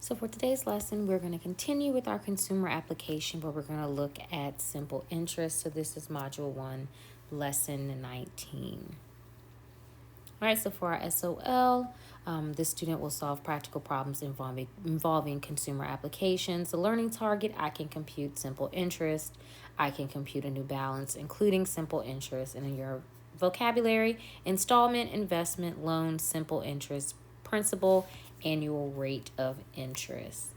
So for today's lesson, we're going to continue with our consumer application where we're going to look at simple interest. So this is Module 1, Lesson 19. All right, so for our SOL, the student will solve practical problems involving consumer applications. The learning target, I can compute simple interest. I can compute a new balance, including simple interest. And in your vocabulary, installment, investment, loan, simple interest, principal, annual rate of interest.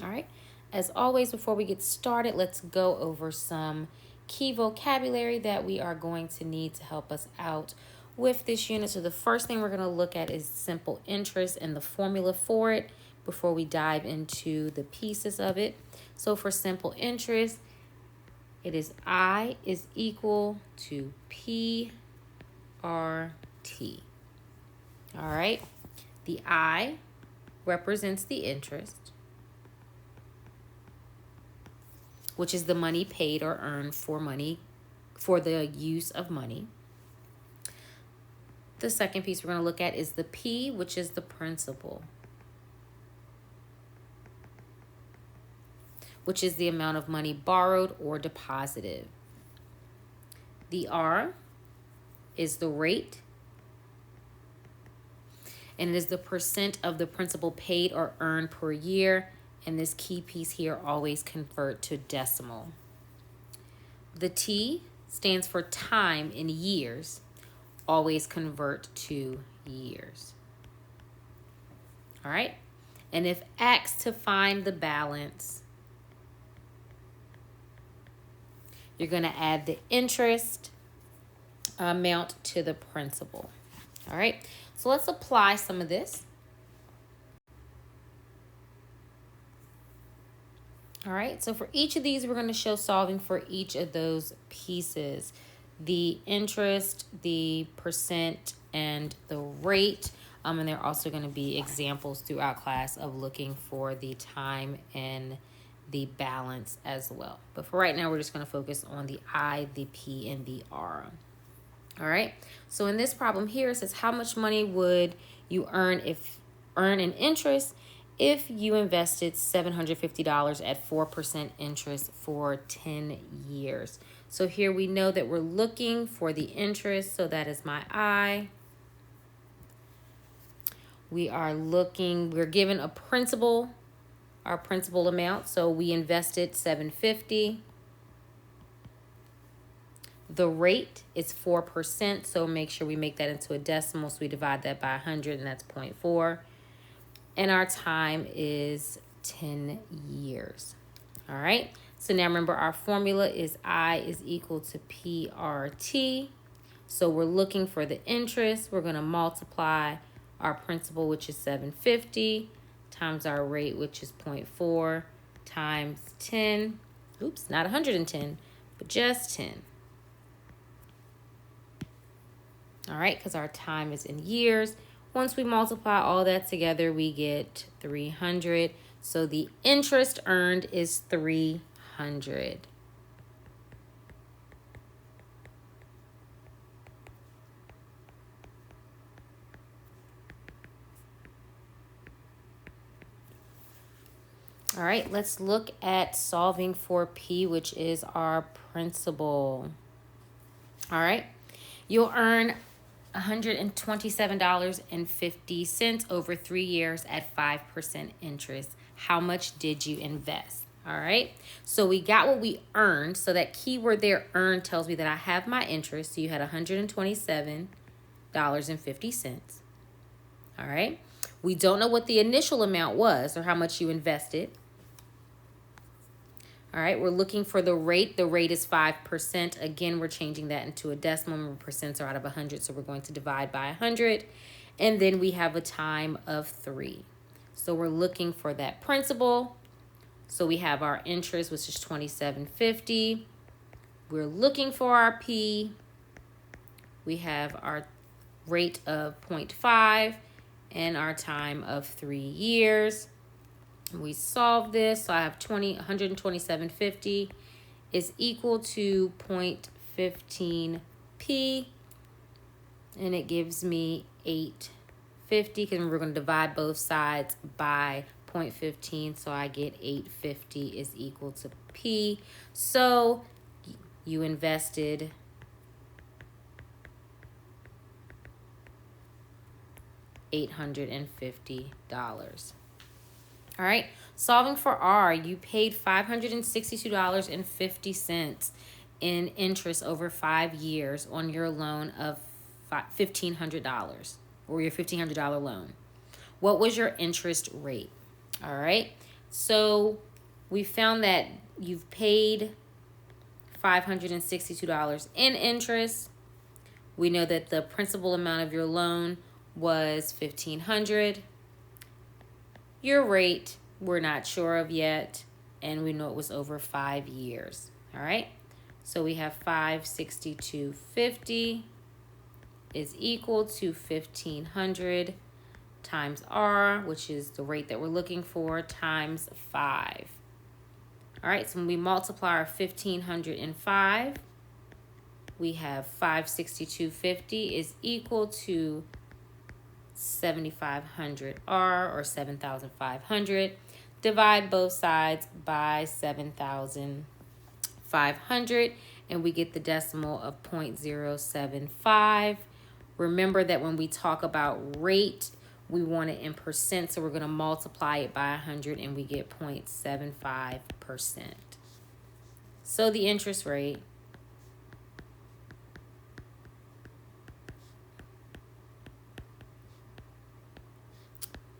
All right, as always, before we get started, let's go over some key vocabulary that we are going to need to help us out with this unit. So the first thing we're going to look at is simple interest and the formula for it before we dive into the pieces of it. So for simple interest, it is I is equal to PRT. All right. The I represents the interest, which is the money paid or earned for the use of money. The second piece we're going to look at is the P, which is the principal, which is the amount of money borrowed or deposited. The R is the rate, and it is the percent of the principal paid or earned per year. And this key piece here, always convert to decimal. The T stands for time in years. Always convert to years. All right. And if asked to find the balance, you're going to add the interest amount to the principal. All right. So let's apply some of this. All right, so for each of these, we're going to show solving for each of those pieces. The interest, the percent, and the rate. And there are also going to be examples throughout class of looking for the time and the balance as well. But for right now, we're just going to focus on the I, the P, and the R. All right, so in this problem here, it says how much money would you earn in interest if you invested $750 at 4% interest for 10 years. So here we know that we're looking for the interest, so that is my I. We're given a principal, our principal amount, so we invested $750. The rate is 4%, so make sure we make that into a decimal, so we divide that by 100, and that's 0.4. And our time is 10 years. All right. So now remember, our formula is I is equal to PRT. So we're looking for the interest. We're going to multiply our principal, which is 750, times our rate, which is 0.4, times 10. Oops, not 110, but just 10. All right, because our time is in years. Once we multiply all that together, we get 300. So the interest earned is 300. All right, let's look at solving for P, which is our principal. All right, you'll earn $127.50 over 3 years at 5% interest. How much did you invest? All right, so we got what we earned. So that keyword there, earned, tells me that I have my interest. So you had $127.50. All right, we don't know what the initial amount was or how much you invested. All right, we're looking for the rate. The rate is 5%. Again, we're changing that into a decimal. Remember, percents are out of 100, so we're going to divide by 100. And then we have a time of 3. So we're looking for that principal. So we have our interest, which is $27.50. We're looking for our P. We have our rate of 0.5 and our time of 3 years. We solve this, so I have 127.50 is equal to 0.15p, and it gives me 850, because we're going to divide both sides by 0.15, so I get 850 is equal to P. So you invested $850. All right, solving for R, you paid $562.50 in interest over 5 years on your loan of $1,500, or your $1,500 loan. What was your interest rate? All right, so we found that you've paid $562 in interest. We know that the principal amount of your loan was $1,500. Your rate, we're not sure of yet, and we know it was over 5 years. All right, so we have $562.50 is equal to 1,500 times R, which is the rate that we're looking for, times 5. All right, so when we multiply our 1,500 and 5, we have $562.50 is equal to 7,500 R, or 7,500. Divide both sides by 7,500, and we get the decimal of 0.075. Remember that when we talk about rate, we want it in percent, so we're going to multiply it by 100, and we get 0.75%. So the interest rate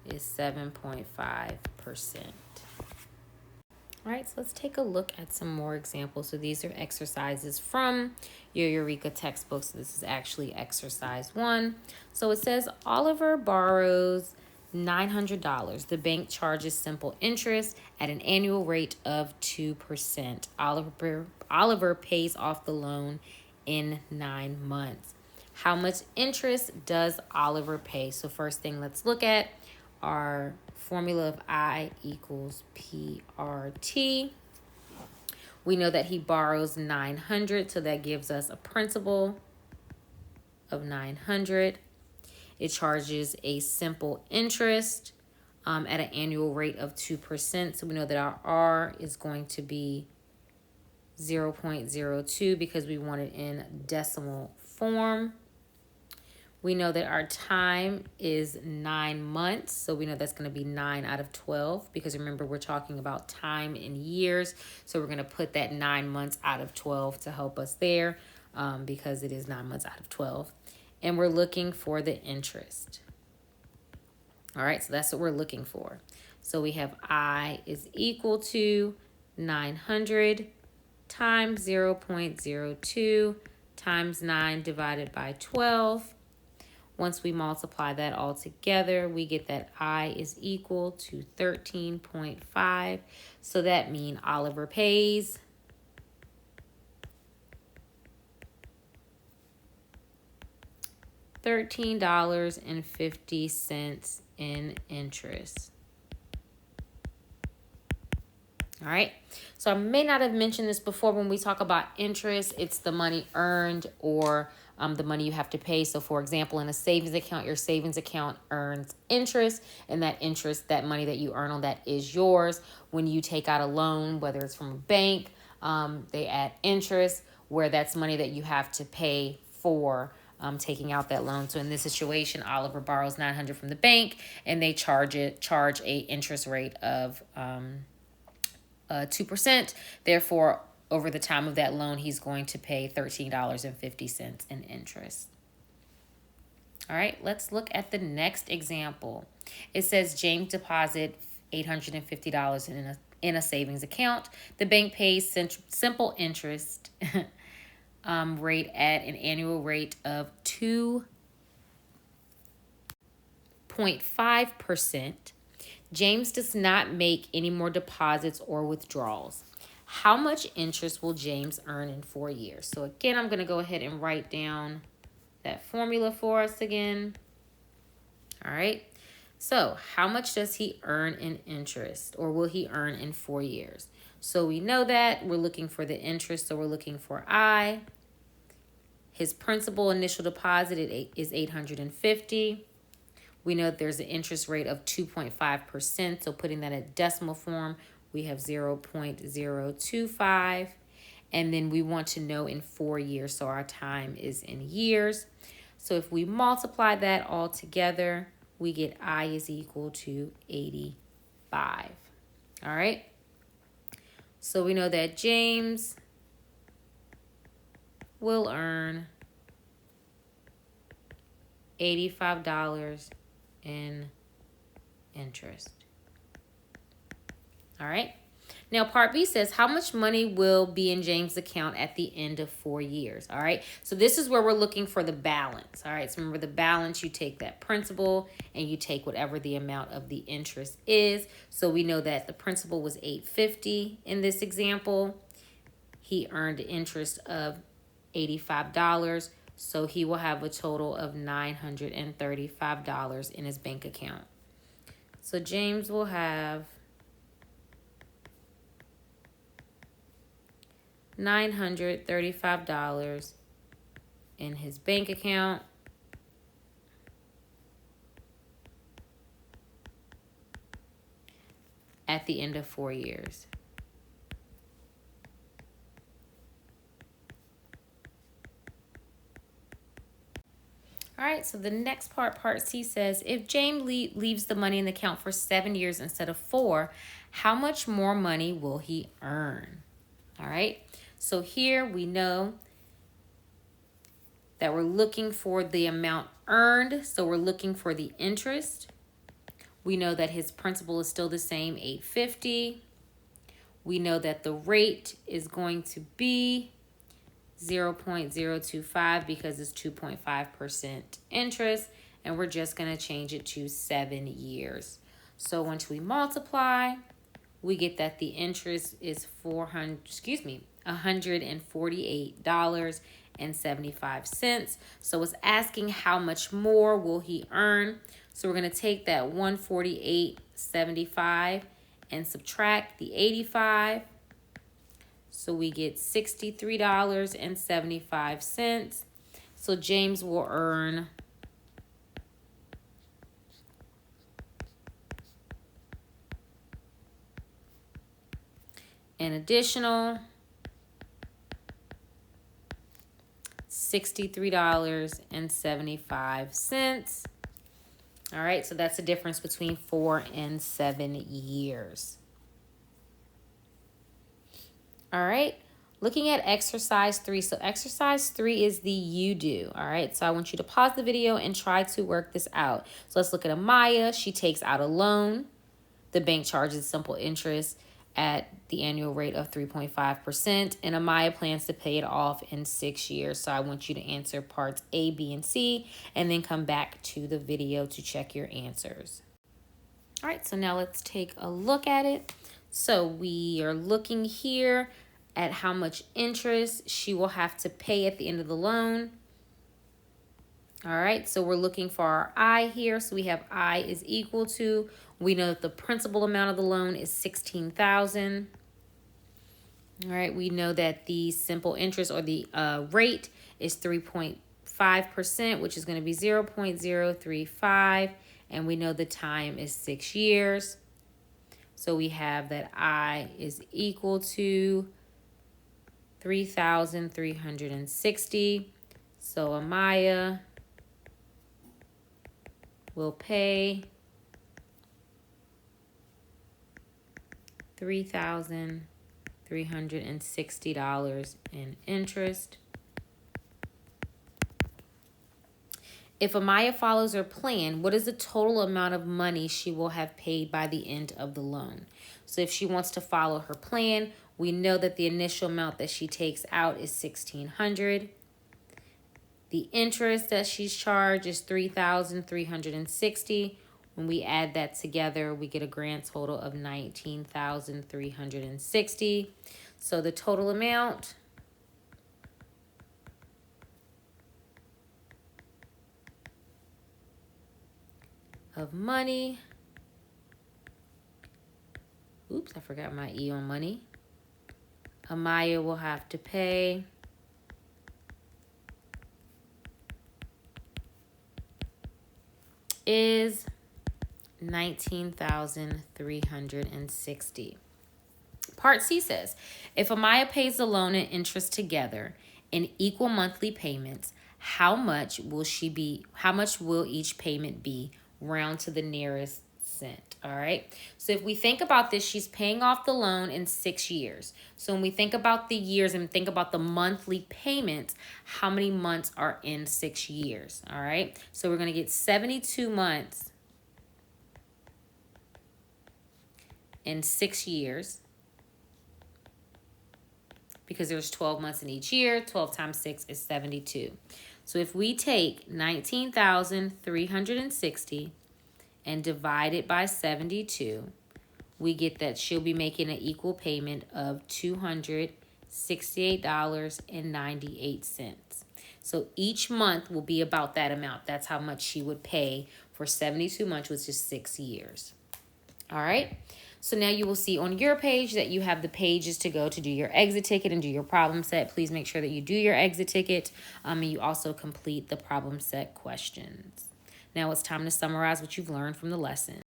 is 7.5%. All right, so let's take a look at some more examples. So these are exercises from your Eureka textbook. So this is actually exercise 1. So it says Oliver borrows $900. The bank charges simple interest at an annual rate of 2%. Oliver pays off the loan in 9 months. How much interest does Oliver pay? So first thing, let's look at our formula of I equals PRT. We know that he borrows $900, so that gives us a principal of $900. It charges a simple interest at an annual rate of 2%. So we know that our R is going to be 0.02 because we want it in decimal form. We know that our time is 9 months, so we know that's going to be 9 out of 12, because remember, we're talking about time in years, so we're going to put that 9 months out of 12 to help us there, because it is 9 months out of 12. And we're looking for the interest. All right, so that's what we're looking for. So we have I is equal to 900 times 0.02 times 9 divided by 12. Once we multiply that all together, we get that I is equal to 13.5. So that means Oliver pays $13.50 in interest. All right, so I may not have mentioned this before. When we talk about interest, it's the money earned or the money you have to pay. So for example, in a savings account, your savings account earns interest, and that interest, that money that you earn on that, is yours. When you take out a loan, whether it's from a bank, they add interest, where that's money that you have to pay for taking out that loan. So in this situation, Oliver borrows $900 from the bank, and they charge a interest rate of 2%. Therefore, over the time of that loan, he's going to pay $13.50 in interest. All right, let's look at the next example. It says James deposit $850 in a savings account. The bank pays simple interest rate at an annual rate of 2.5%. James does not make any more deposits or withdrawals. How much interest will James earn in 4 years? So again, I'm going to go ahead and write down that formula for us again. All right. So how much does he earn in interest, or will he earn in 4 years? So we know that we're looking for the interest, so we're looking for I. His principal initial deposit is $850. We know that there's an interest rate of 2.5%. So putting that in decimal form, we have 0.025. And then we want to know in 4 years. So our time is in years. So if we multiply that all together, we get I is equal to 85. All right. So we know that James will earn $85 in interest. All right. Now, part B says, how much money will be in James' account at the end of 4 years? All right. So this is where we're looking for the balance. All right. So remember the balance, you take that principal and you take whatever the amount of the interest is. So we know that the principal was $850 in this example. He earned interest of $85. So he will have a total of $935 in his bank account. So James will have $935 in his bank account. At the end of 4 years. All right, so the next part C says, if James leaves the money in the account for 7 years instead of 4, how much more money will he earn? All right, so here we know that we're looking for the amount earned, so we're looking for the interest. We know that his principal is still the same, $850. We know that the rate is going to be 0.025 because it's 2.5% interest, and we're just going to change it to 7 years. So once we multiply, we get that the interest is $148.75. So it's asking how much more will he earn. So we're going to take that $148.75 and subtract the 85. So we get $63.75. So James will earn an additional $63.75. All right, so that's the difference between 4 and 7 years. All right, looking at exercise 3. So exercise 3 is the you do. All right, so I want you to pause the video and try to work this out. So let's look at Amaya. She takes out a loan. The bank charges simple interest at the annual rate of 3.5%, and Amaya plans to pay it off in 6 years. So I want you to answer parts A, B, and C, and then come back to the video to check your answers. All right, so now let's take a look at it. So we are looking here at how much interest she will have to pay at the end of the loan. All right, so we're looking for our I here. So we have I is equal to, we know that the principal amount of the loan is $16,000. All right, we know that the simple interest or the rate is 3.5%, which is going to be 0.035. And we know the time is 6 years. So we have that I is equal to 3,360. So Amaya will pay $3,360 in interest. If Amaya follows her plan, what is the total amount of money she will have paid by the end of the loan? So if she wants to follow her plan, we know that the initial amount that she takes out is $1,600. The interest that she's charged is $3,360. When we add that together, we get a grand total of $19,360. So the total amount of money, oops, I forgot my E on money, Amaya will have to pay is $19,360. Part C says, if Amaya pays the loan and interest together in equal monthly payments, how much will each payment be? Round to the nearest cent. All right. So if we think about this, she's paying off the loan in 6 years. So when we think about the years and think about the monthly payments, how many months are in 6 years? All right. So we're going to get 72 months in 6 years, because there's 12 months in each year. 12 times 6 is 72. So if we take 19,360 and divide it by 72, we get that she'll be making an equal payment of $268.98. So each month will be about that amount. That's how much she would pay for 72 months, which is 6 years. All right. So now you will see on your page that you have the pages to go to do your exit ticket and do your problem set. Please make sure that you do your exit ticket and you also complete the problem set questions. Now it's time to summarize what you've learned from the lesson.